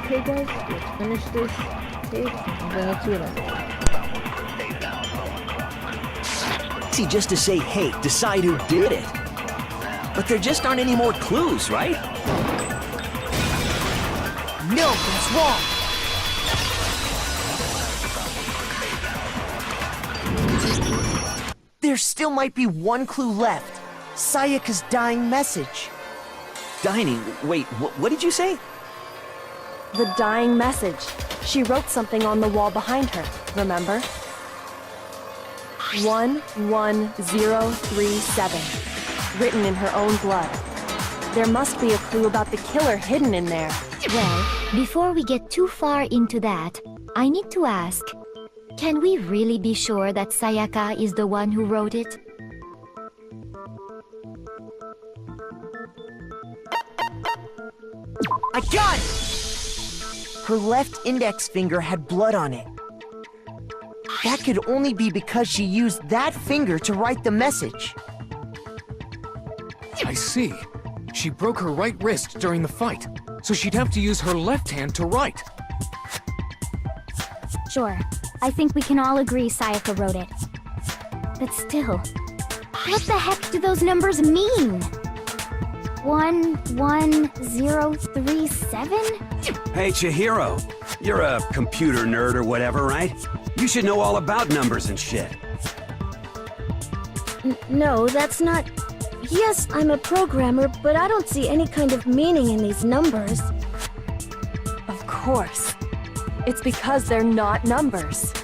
Okay guys, let's finish this tape and bring it to an end. Easy just to say, hey, decide who did it. But there just aren't any more clues, right? No, that's wrong. There still might be one clue left. Sayaka's dying message. Dining? Wait, what did you say? The dying message. She wrote something on the wall behind her, remember? 11037. Written in her own blood. There must be a clue about the killer hidden in there. Well, before we get too far into that, I need to ask, can we really be sure that Sayaka is the one who wrote it? I got it! Her left index finger had blood on it. That could only be because she used that finger to write the message. I see. She broke her right wrist during the fight, so she'd have to use her left hand to write. Sure. I think we can all agree Sayaka wrote it. But still, what the heck do those numbers mean? 11037? Hey, Chihiro. You're a computer nerd or whatever, right? You should know all about numbers and shit. No, that's not... Yes, I'm a programmer, but I don't see any kind of meaning in these numbers. Of course. It's because they're not numbers.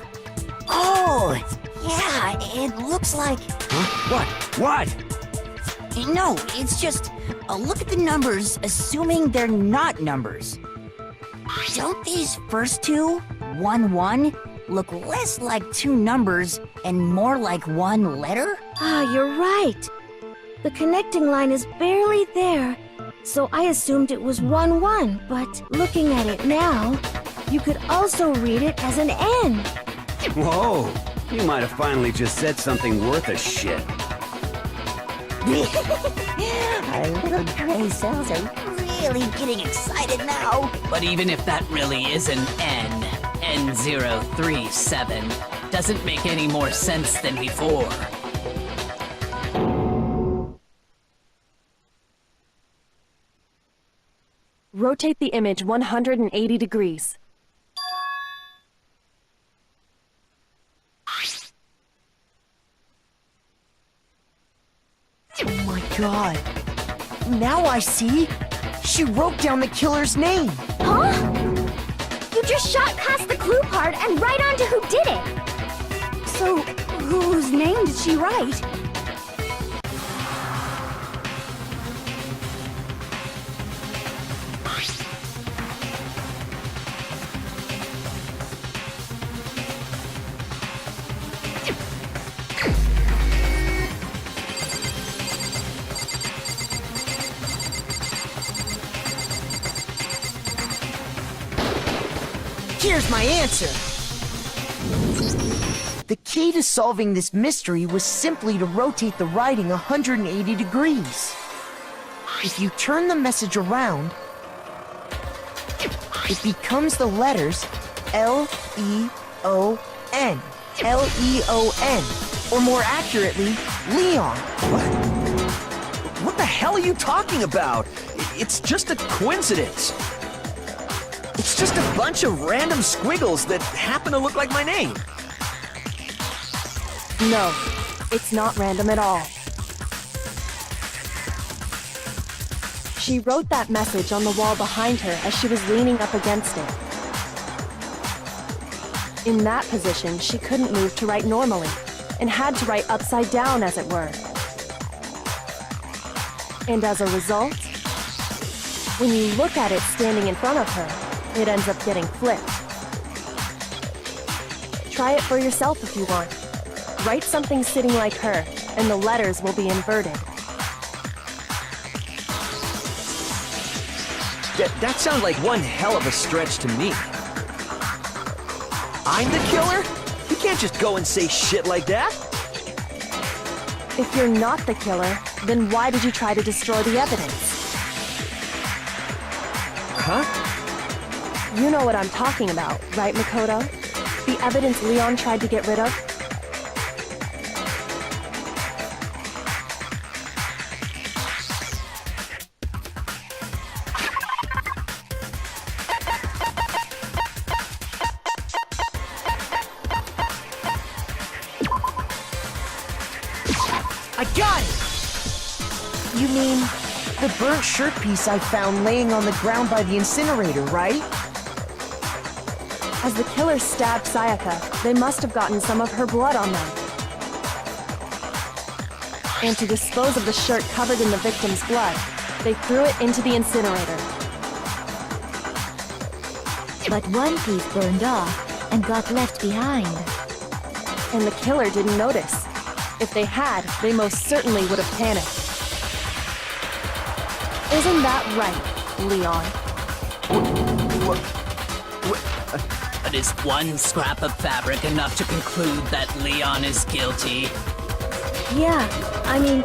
Oh! Yeah, it looks like... Huh? What? No, it's just a look at the numbers, assuming they're not numbers. Don't these first two, 1-1, look less like two numbers and more like one letter? Ah, you're right. The connecting line is barely there, so I assumed it was 1-1, but looking at it now, you could also read it as an N. Whoa! You might have finally just said something worth a shit. Our little gray cells are really getting excited now. But even if that really is an N, N037, doesn't make any more sense than before. Rotate the image 180 degrees. Oh my god. Now I see. She wrote down the killer's name. Huh? You just shot past the clue part and right onto who did it. So, whose name did she write? Here's my answer. The key to solving this mystery was simply to rotate the writing 180 degrees. If you turn the message around, it becomes the letters L-E-O-N. L-E-O-N. Or more accurately, Leon. What the hell are you talking about? It's just a coincidence. It's just a bunch of random squiggles that happen to look like my name. No, it's not random at all. She wrote that message on the wall behind her as she was leaning up against it. In that position, she couldn't move to write normally, and had to write upside down, as it were. And as a result, when you look at it standing in front of her, it ends up getting flipped. Try it for yourself if you want. Write something sitting like her, and the letters will be inverted. That sounds like one hell of a stretch to me. I'm the killer? You can't just go and say shit like that. If you're not the killer, then why did you try to destroy the evidence? Huh? You know what I'm talking about, right, Makoto? The evidence Leon tried to get rid of? I got it! You mean the burnt shirt piece I found laying on the ground by the incinerator, right? As the killer stabbed Sayaka, they must have gotten some of her blood on them. And to dispose of the shirt covered in the victim's blood, they threw it into the incinerator. But one piece burned off and got left behind. And the killer didn't notice. If they had, they most certainly would have panicked. Isn't that right, Leon? But is one scrap of fabric enough to conclude that Leon is guilty? Yeah, I mean,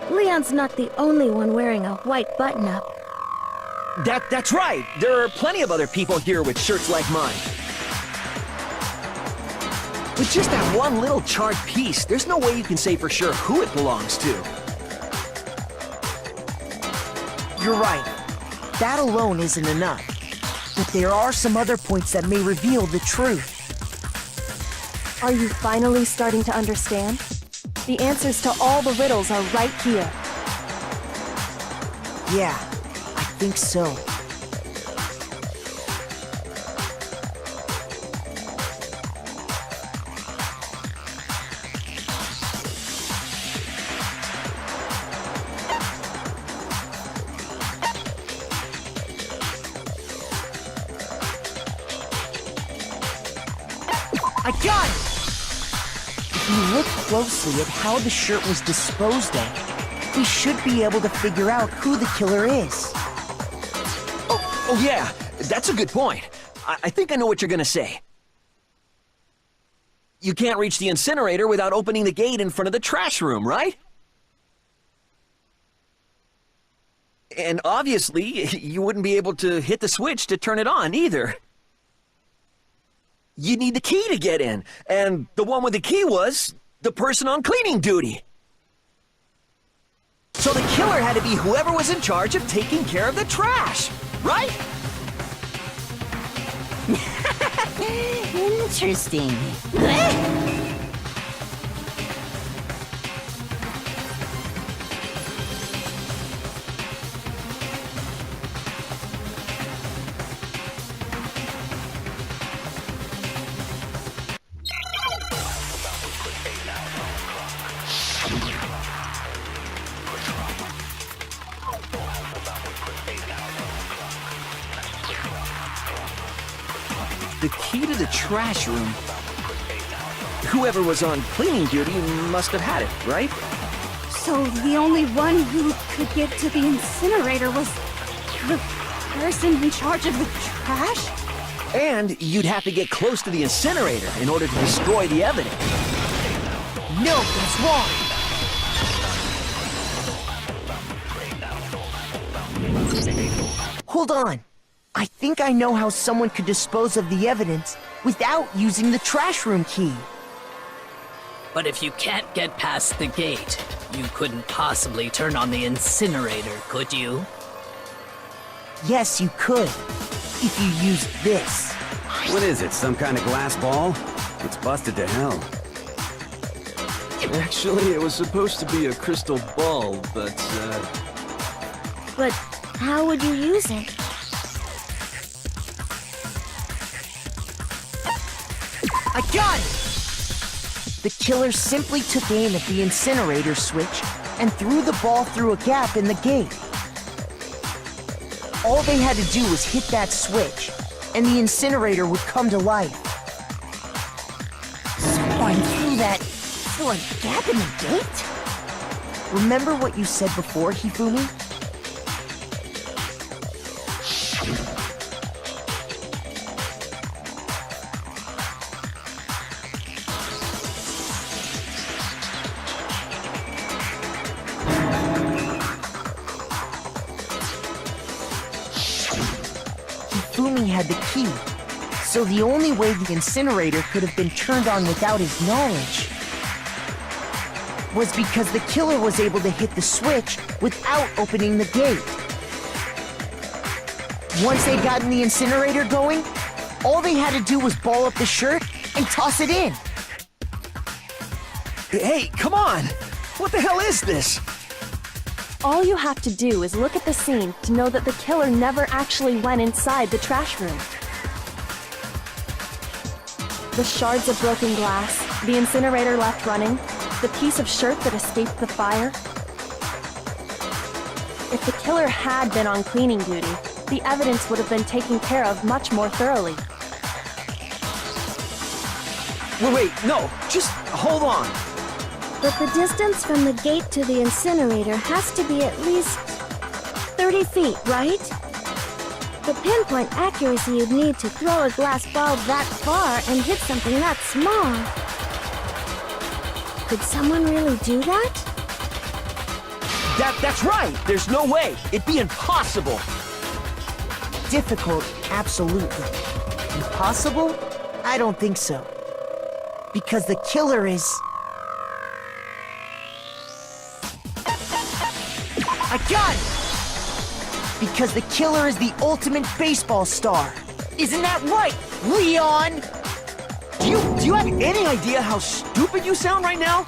Leon's not the only one wearing a white button-up. That's right. There are plenty of other people here with shirts like mine. With just that one little charred piece, there's no way you can say for sure who it belongs to. You're right. That alone isn't enough. But there are some other points that may reveal the truth. Are you finally starting to understand? The answers to all the riddles are right here. Yeah, I think so. I got it! If you look closely at how the shirt was disposed of, we should be able to figure out who the killer is. Oh yeah, that's a good point. I think I know what you're gonna say. You can't reach the incinerator without opening the gate in front of the trash room, right? And obviously, you wouldn't be able to hit the switch to turn it on either. You need the key to get in, and the one with the key was the person on cleaning duty. So the killer had to be whoever was in charge of taking care of the trash, right? Interesting. The key to the trash room. Whoever was on cleaning duty must have had it, right? So the only one who could get to the incinerator was the person in charge of the trash? And you'd have to get close to the incinerator in order to destroy the evidence. No, that's wrong! Hold on. I think I know how someone could dispose of the evidence without using the trash room key. But if you can't get past the gate, you couldn't possibly turn on the incinerator, could you? Yes, you could. If you used this. What is it, some kind of glass ball? It's busted to hell. Actually, it was supposed to be a crystal ball, but, But how would you use it? I got it! The killer simply took aim at the incinerator switch and threw the ball through a gap in the gate. All they had to do was hit that switch, and the incinerator would come to life. Someone through a gap in the gate? Remember what you said before, Hifumi? Hifumi had the key. So the only way the incinerator could have been turned on without his knowledge was because the killer was able to hit the switch without opening the gate. Once they gotten the incinerator going, all they had to do was ball up the shirt and toss it in. Hey, come on! What the hell is this? All you have to do is look at the scene to know that the killer never actually went inside the trash room. The shards of broken glass, the incinerator left running, the piece of shirt that escaped the fire. If the killer had been on cleaning duty, the evidence would have been taken care of much more thoroughly. Wait, no, just hold on. But the distance from the gate to the incinerator has to be at least 30 feet, right? The pinpoint accuracy you'd need to throw a glass ball that far and hit something that small. Could someone really do that? That's right! There's no way! It'd be impossible! Difficult, absolutely. Impossible? I don't think so. Because the killer is... I got it! Because the killer is the ultimate baseball star. Isn't that right, Leon? Do you have any idea how stupid you sound right now?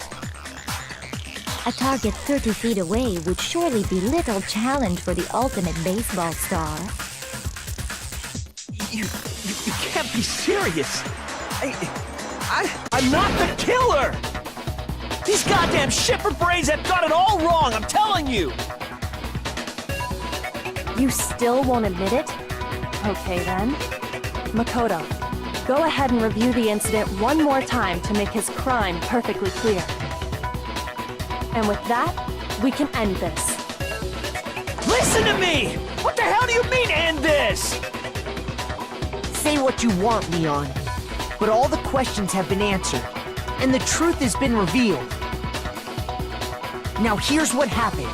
A target 30 feet away would surely be little challenge for the ultimate baseball star. You can't be serious. I'm not the killer! These goddamn shipper brains have got it all wrong, I'm telling you! You still won't admit it? Okay then. Makoto, go ahead and review the incident one more time to make his crime perfectly clear. And with that, we can end this. Listen to me! What the hell do you mean, end this? Say what you want, Leon. But all the questions have been answered, and the truth has been revealed. Now here's what happened.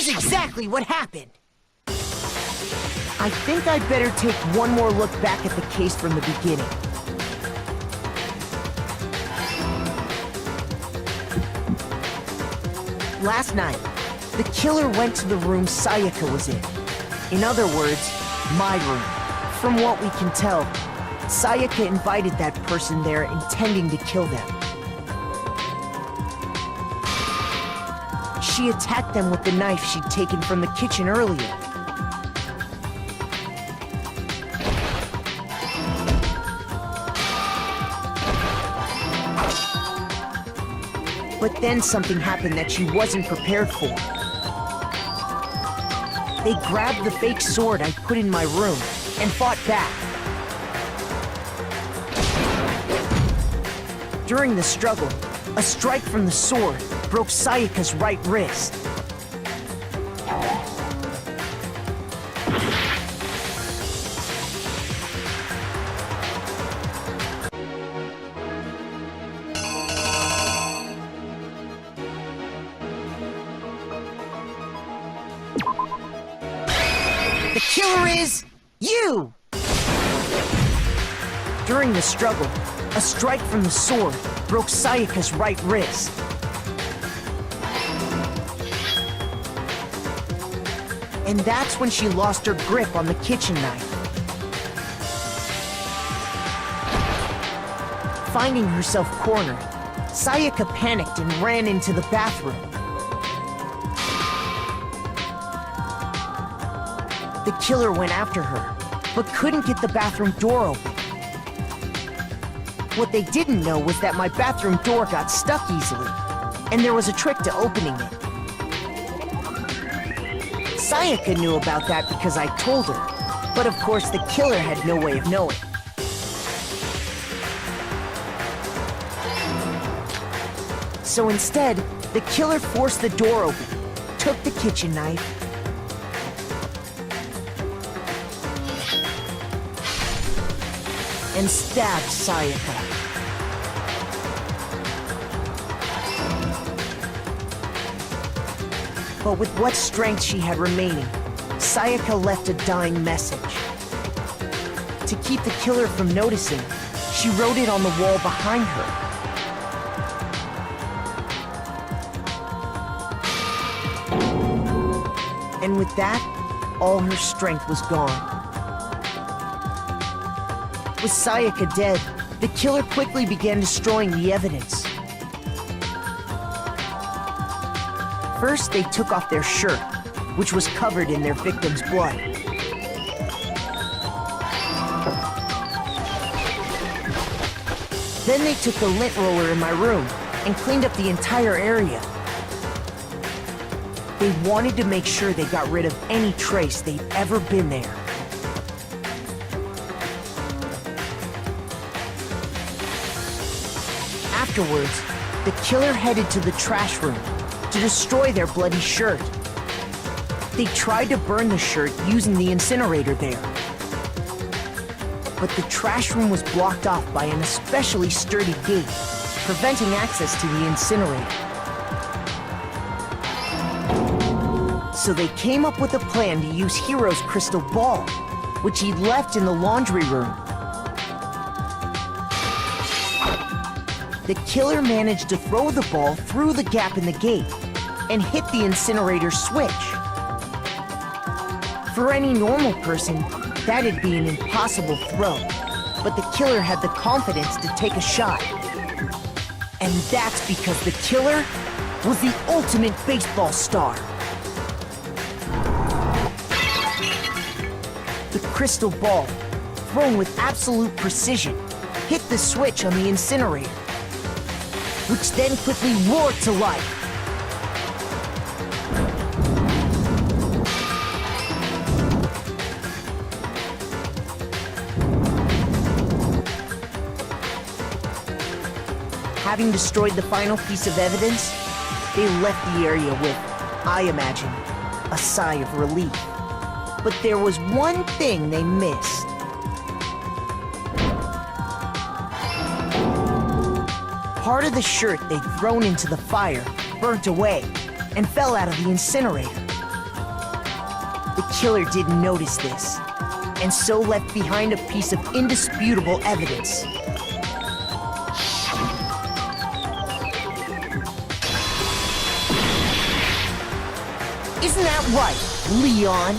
Here's exactly what happened. I think I'd better take one more look back at the case from the beginning. Last night, the killer went to the room Sayaka was in. In other words, my room. From what we can tell, Sayaka invited that person there intending to kill them. She attacked them with the knife she'd taken from the kitchen earlier. But then something happened that she wasn't prepared for. They grabbed the fake sword I put in my room and fought back. During the struggle, a strike from the sword broke Sayaka's right wrist. The killer is you! During the struggle, a strike from the sword broke Sayaka's right wrist. And that's when she lost her grip on the kitchen knife. Finding herself cornered, Sayaka panicked and ran into the bathroom. The killer went after her, but couldn't get the bathroom door open. What they didn't know was that my bathroom door got stuck easily, and there was a trick to opening it. Sayaka knew about that because I told her, but of course the killer had no way of knowing. So instead, the killer forced the door open, took the kitchen knife, and stabbed Sayaka. But with what strength she had remaining, Sayaka left a dying message. To keep the killer from noticing, she wrote it on the wall behind her. And with that, all her strength was gone. With Sayaka dead, the killer quickly began destroying the evidence. First, they took off their shirt, which was covered in their victim's blood. Then they took the lint roller in my room and cleaned up the entire area. They wanted to make sure they got rid of any trace they'd ever been there. Afterwards, the killer headed to the trash room to destroy their bloody shirt. They tried to burn the shirt using the incinerator there. But the trash room was blocked off by an especially sturdy gate, preventing access to the incinerator. So they came up with a plan to use Hiro's crystal ball, which he'd left in the laundry room. The killer managed to throw the ball through the gap in the gate and hit the incinerator switch. For any normal person, that'd be an impossible throw, but the killer had the confidence to take a shot. And that's because the killer was the ultimate baseball star. The crystal ball, thrown with absolute precision, hit the switch on the incinerator, which then quickly roared to life. Having destroyed the final piece of evidence, they left the area with, I imagine, a sigh of relief. But there was one thing they missed. Part of the shirt they'd thrown into the fire burnt away and fell out of the incinerator. killer didn't notice this, and so left behind a piece of indisputable evidence. Isn't that right, Leon?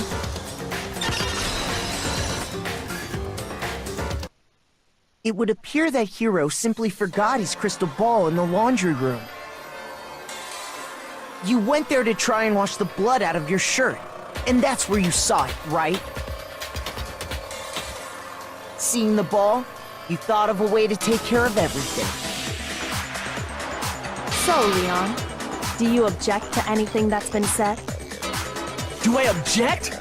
It would appear that Hiro simply forgot his crystal ball in the laundry room. You went there to try and wash the blood out of your shirt, and that's where you saw it, right? Seeing the ball, you thought of a way to take care of everything. So, Leon, do you object to anything that's been said? Do I object?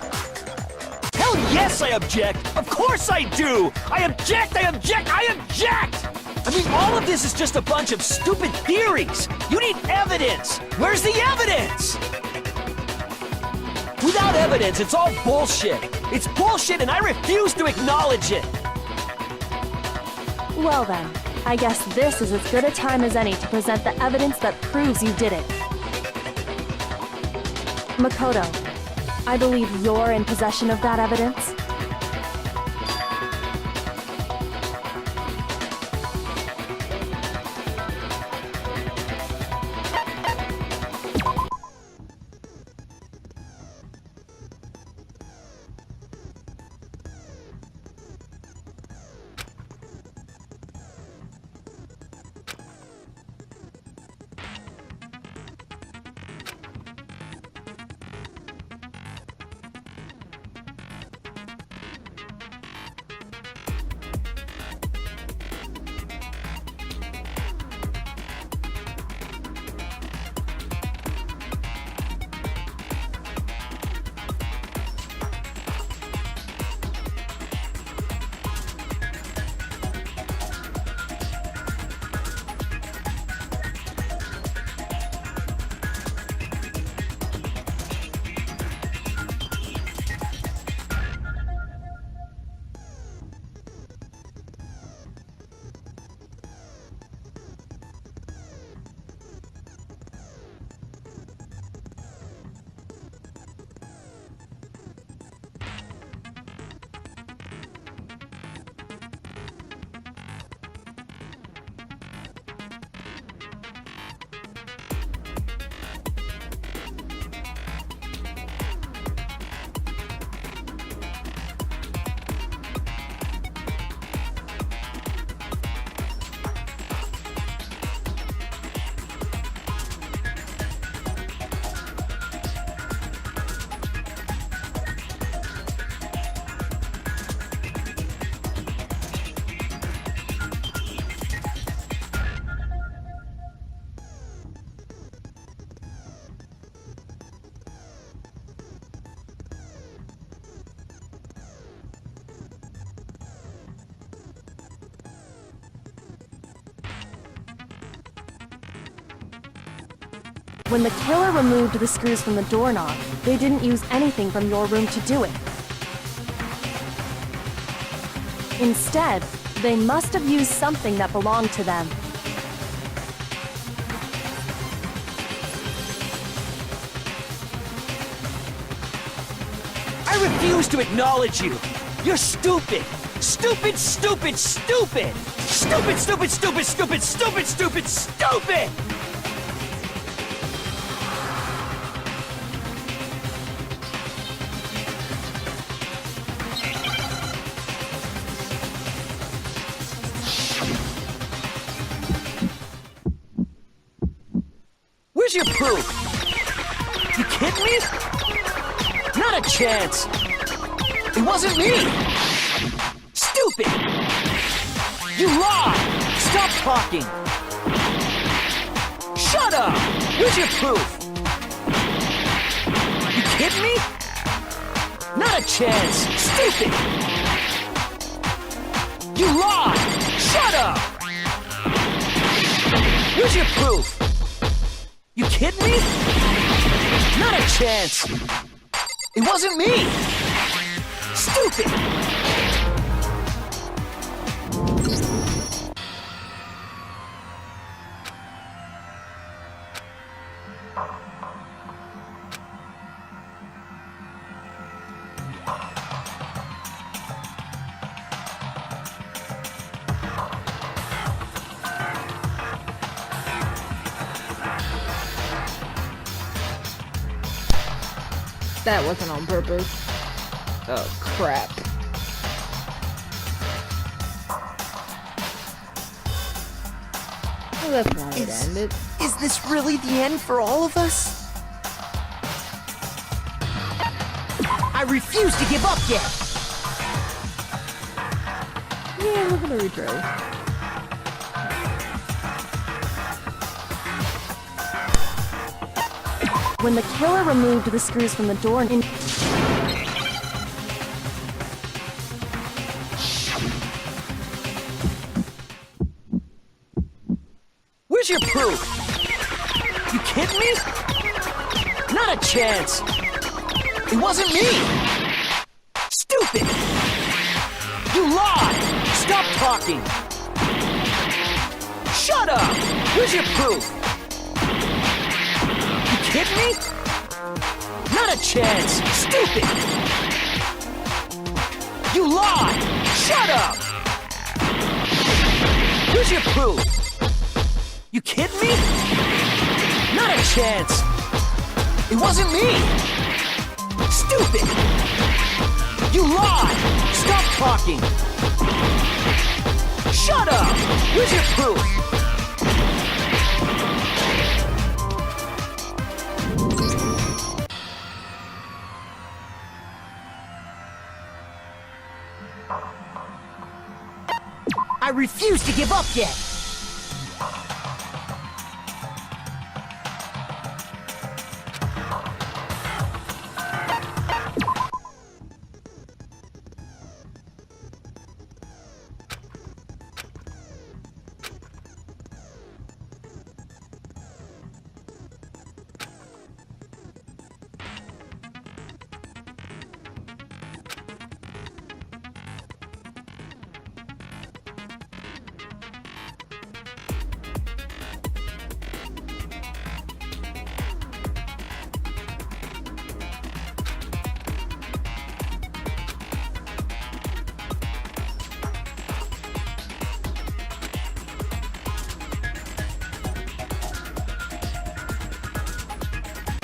Hell yes, I object! Of course I do! I object! I object! I object! I mean, all of this is just a bunch of stupid theories! You need evidence! Where's the evidence? Without evidence, it's all bullshit! It's bullshit and I refuse to acknowledge it! Well then, I guess this is as good a time as any to present the evidence that proves you did it. Makoto, I believe you're in possession of that evidence. When the killer removed the screws from the doorknob, they didn't use anything from your room to do it. Instead, they must have used something that belonged to them. I refuse to acknowledge you! You're stupid! Stupid, stupid, stupid! Stupid, stupid, stupid, stupid, stupid, stupid, stupid! Where's your proof? You kidding me? Not a chance! It wasn't me! Stupid! You lied! Stop talking! Shut up! Where's your proof? You kidding me? Not a chance! Stupid! You lied! Shut up! Where's your proof? You kidding me? Not a chance! It wasn't me! Stupid! That wasn't on purpose. Oh, crap. Well, that's one way to end it. Is this really the end for all of us? I refuse to give up yet! Yeah, we're gonna retry. When the killer removed the screws from the door and Where's your proof? You kidding me? Not a chance. It wasn't me. Stupid. You lied. Stop talking. Shut up. Where's your proof? You kidding me? Not a chance. Stupid. You lied. Shut up. Where's your proof? You kidding me? Not a chance. It wasn't me. Stupid. You lied. Stop talking. Shut up. Where's your proof? I refuse to give up yet!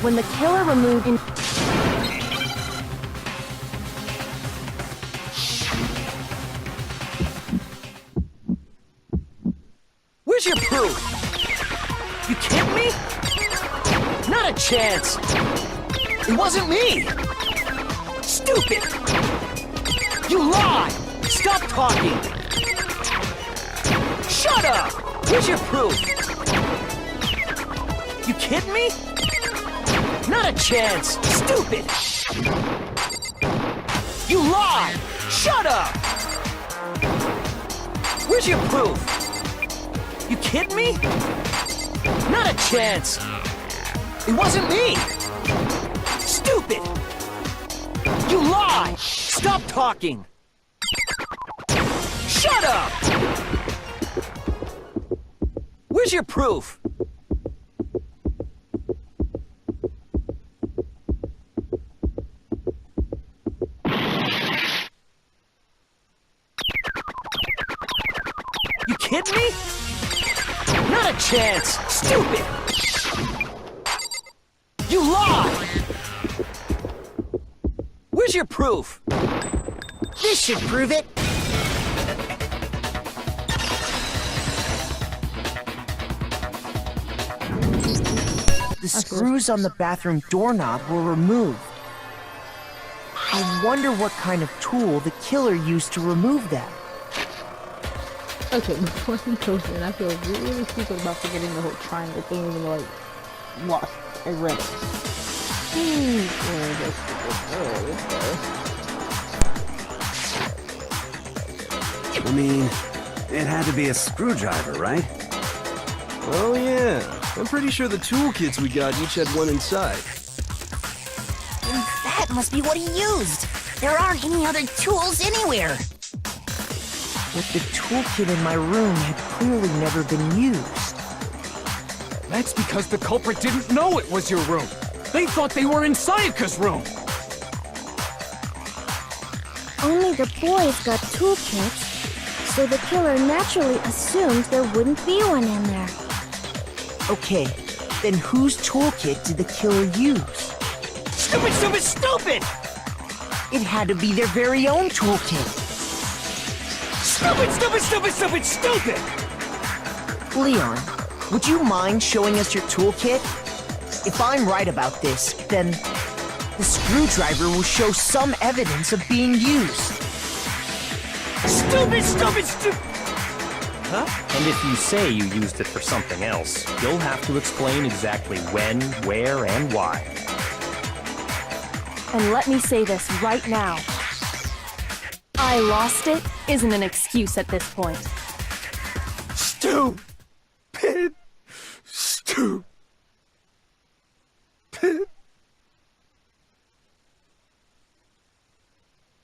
when the killer removed in Where's your proof? You kidding me? Not a chance. It wasn't me. Stupid. You lied. Stop talking. Shut up. Where's your proof? You kidding me? Not a chance. Stupid. You lied. Shut up. Where's your proof? You kidding me? Not a chance. It wasn't me. Stupid. You lie. Stop talking. Shut up. Where's your proof? You kidding me? Not a chance! Stupid! You lie! Where's your proof? This should prove it! The screws on the bathroom doorknob were removed. I wonder what kind of tool the killer used to remove them. Okay, before he goes in, I feel really stupid about forgetting the whole triangle thing, even though I lost. I read it. I mean, it had to be a screwdriver, right? Oh yeah, I'm pretty sure the toolkits we got each had one inside. And that must be what he used. There aren't any other tools anywhere. But the toolkit in my room had clearly never been used. That's because the culprit didn't know it was your room. They thought they were in Sayaka's room. Only the boys got toolkits, so the killer naturally assumed there wouldn't be one in there. Okay, then whose toolkit did the killer use? Stupid, stupid, stupid! It had to be their very own toolkit. Stupid, stupid, stupid, stupid, stupid! Leon, would you mind showing us your toolkit? If I'm right about this, then the screwdriver will show some evidence of being used. Stupid, stupid, stupid! And if you say you used it for something else, you'll have to explain exactly when, where, and why. And let me say this right now. I lost it isn't an excuse at this point. Stupid! Stupid!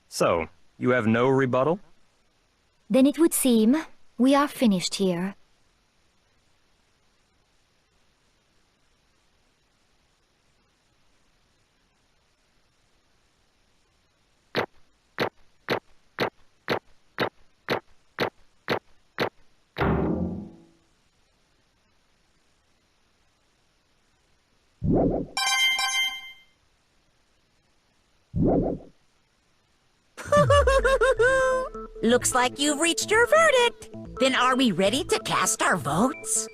So, you have no rebuttal? Then it would seem we are finished here. Looks like you've reached your verdict. Then are we ready to cast our votes?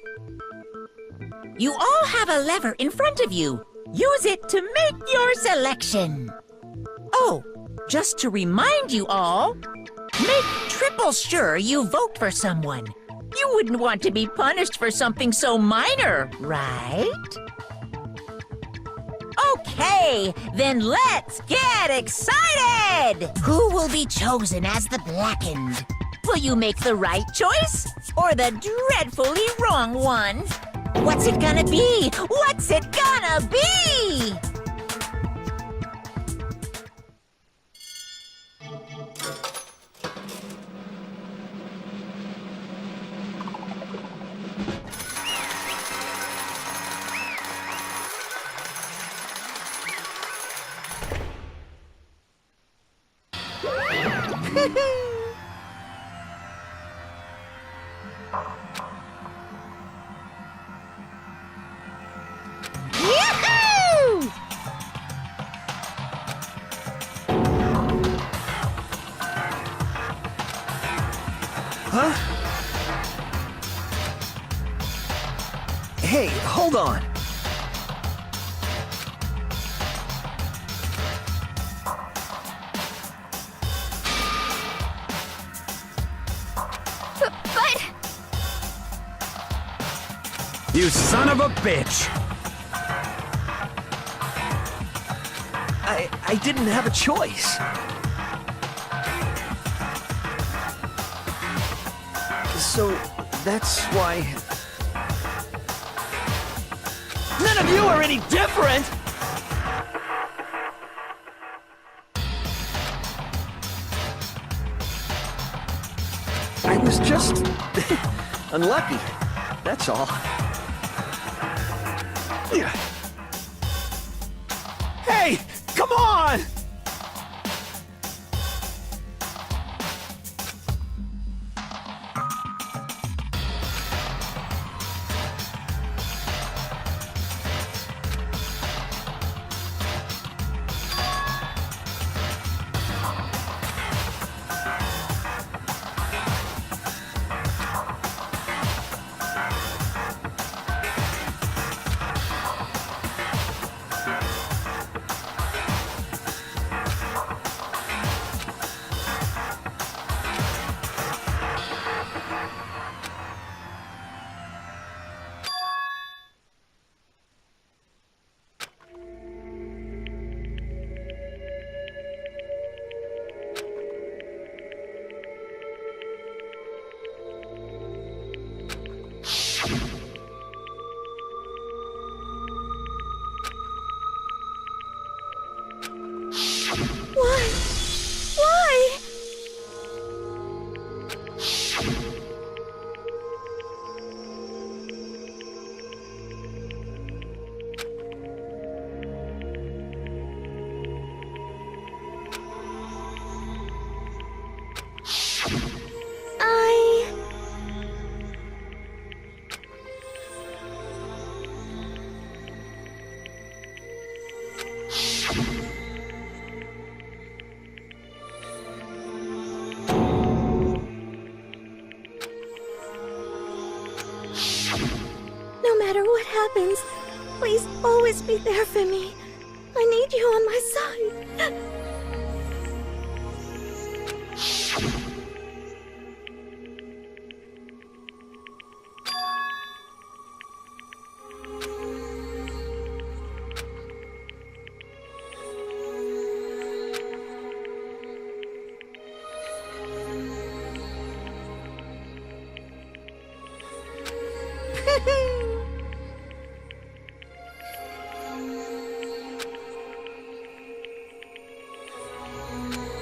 You all have a lever in front of you. Use it to make your selection. Oh, just to remind you all, make triple sure you vote for someone. You wouldn't want to be punished for something so minor, right? Okay, then let's get excited! Who will be chosen as the Blackened? Will you make the right choice or the dreadfully wrong one? What's it gonna be? What's it gonna be? Yahoo! Huh? Hey, hold on. But... You son of a bitch! I didn't have a choice. So, that's why... None of you are any different! I was just... unlucky. That's all. Hey, come on! Why? No matter what happens, please always be there for me. I need you on my side.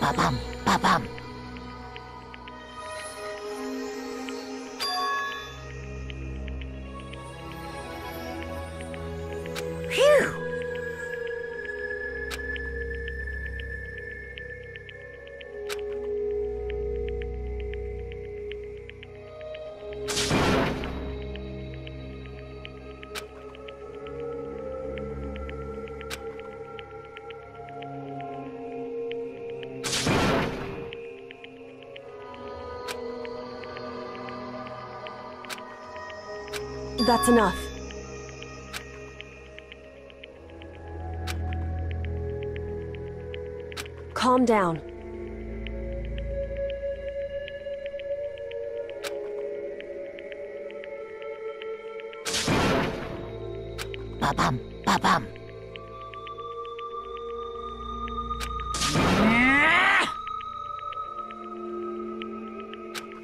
Ba-bum, ba-bum. Phew! That's enough. Calm down. Ba-bum, ba-bum.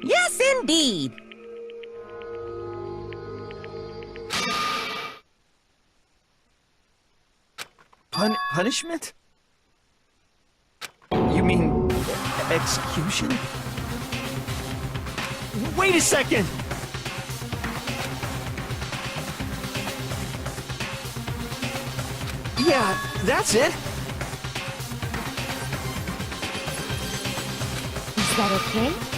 Yes, indeed. Punishment? You mean execution? Wait a second! Yeah, that's it. Is that okay?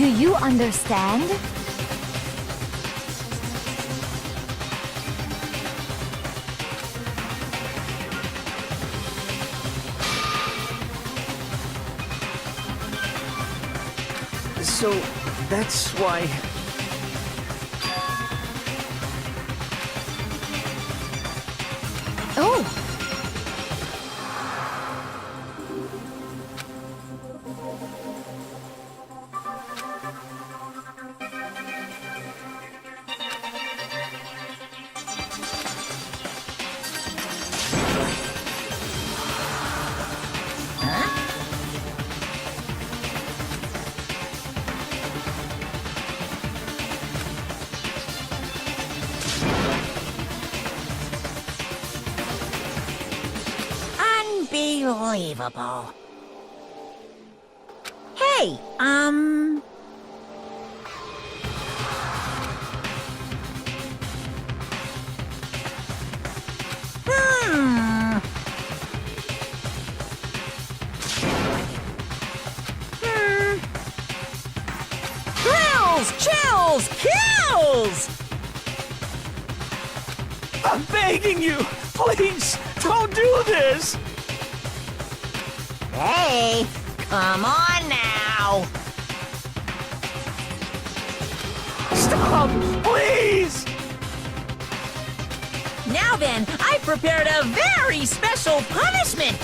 Do you understand? So, that's why... Oh! Unbelievable. Hey, Thrills! Chills! Kills! I'm begging you! Please, don't do this! hey, come on now. Stop! Please! Now then, I prepared a very special punishment.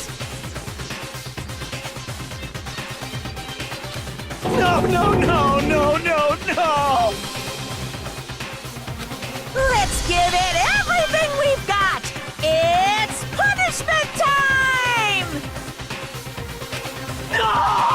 No, no, no, no, no, no! Let's give it everything we've got. It's punishment time! No!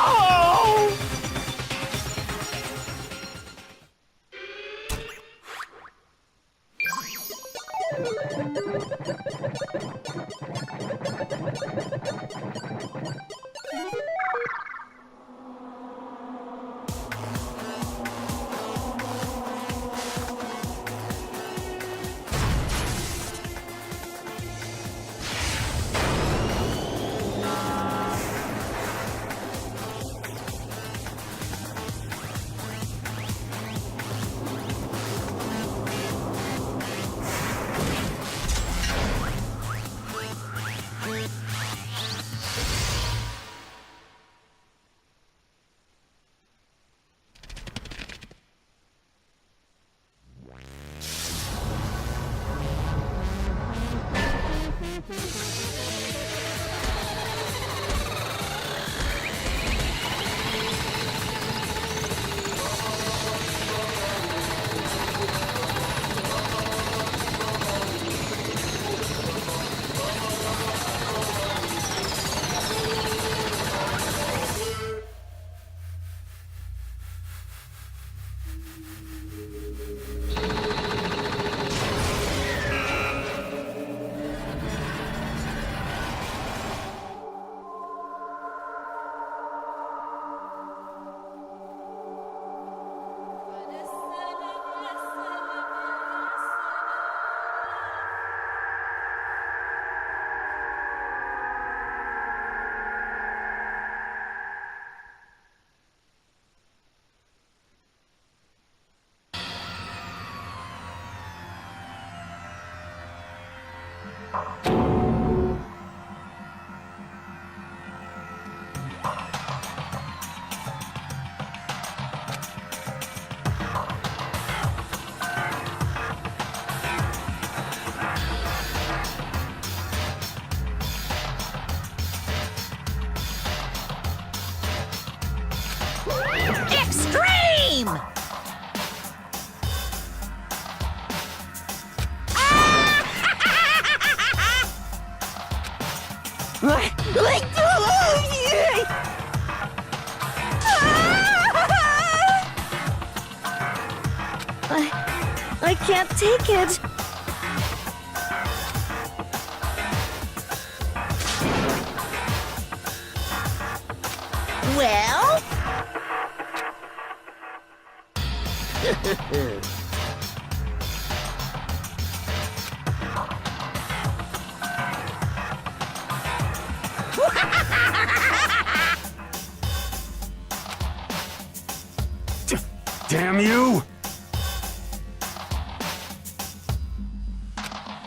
Extreme! I can't take it. Well? Damn you!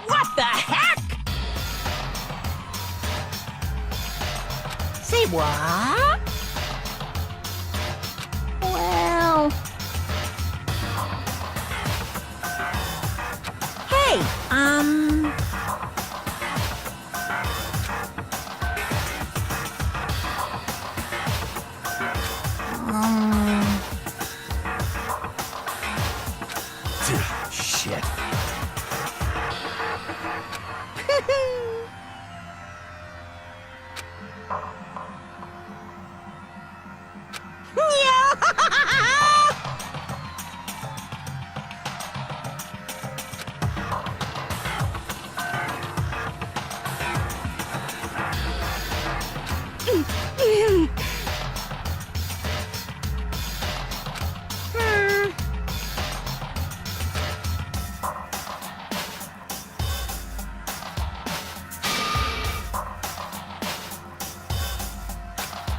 What the heck? Say what? Well... Hey, Shit.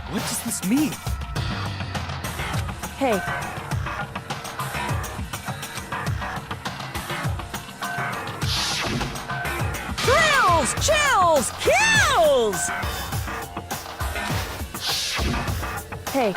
What does this mean? Hey, thrills, chills, kills! hey,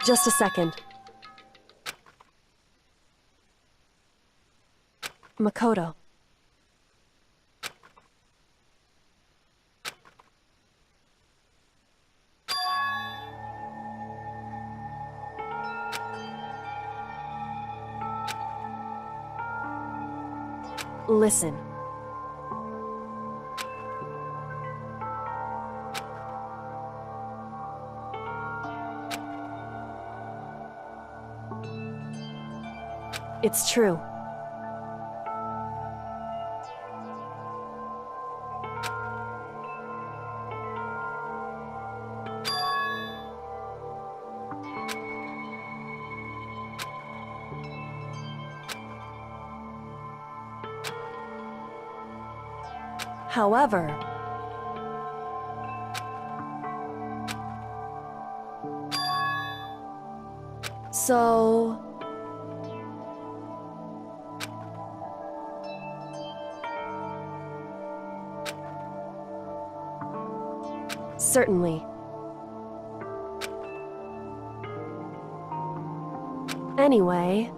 just a second. Makoto. Listen. It's true. However, so... Certainly. Anyway...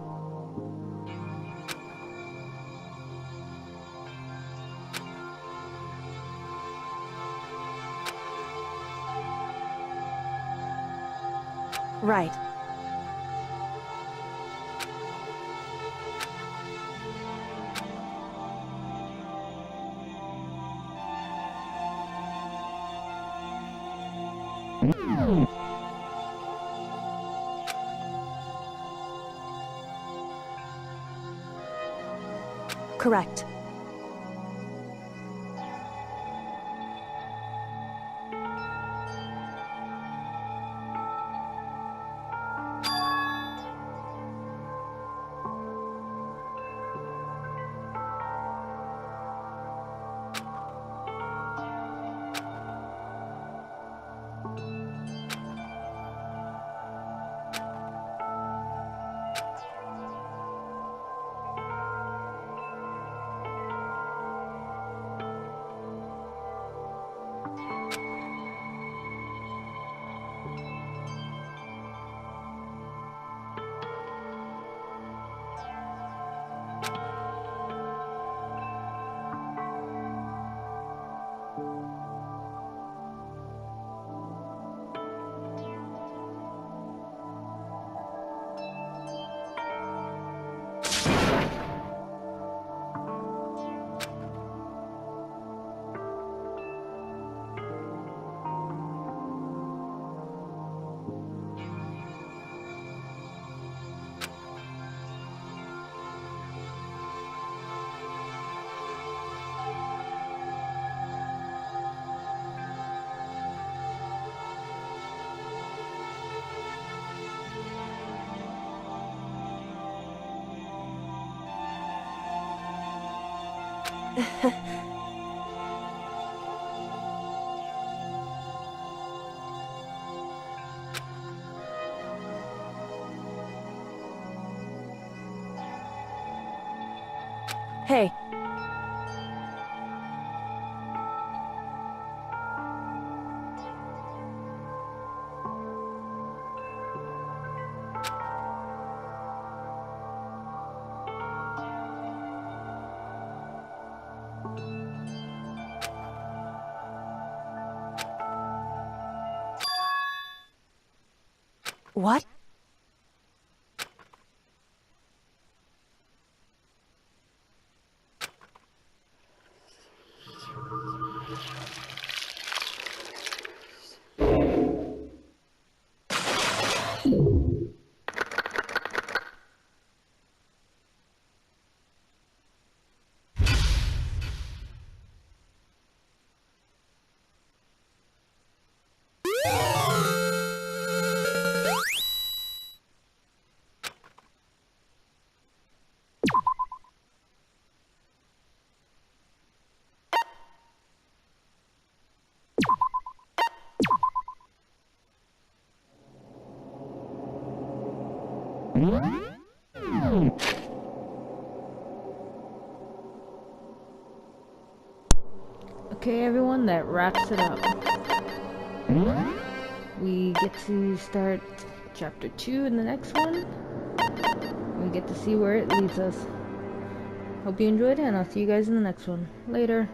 Right. Correct. Hey. What? Okay, everyone, that wraps it up. We get to start chapter 2 in the next one. We get to see where it leads us. Hope you enjoyed it, and I'll see you guys in the next one. Later.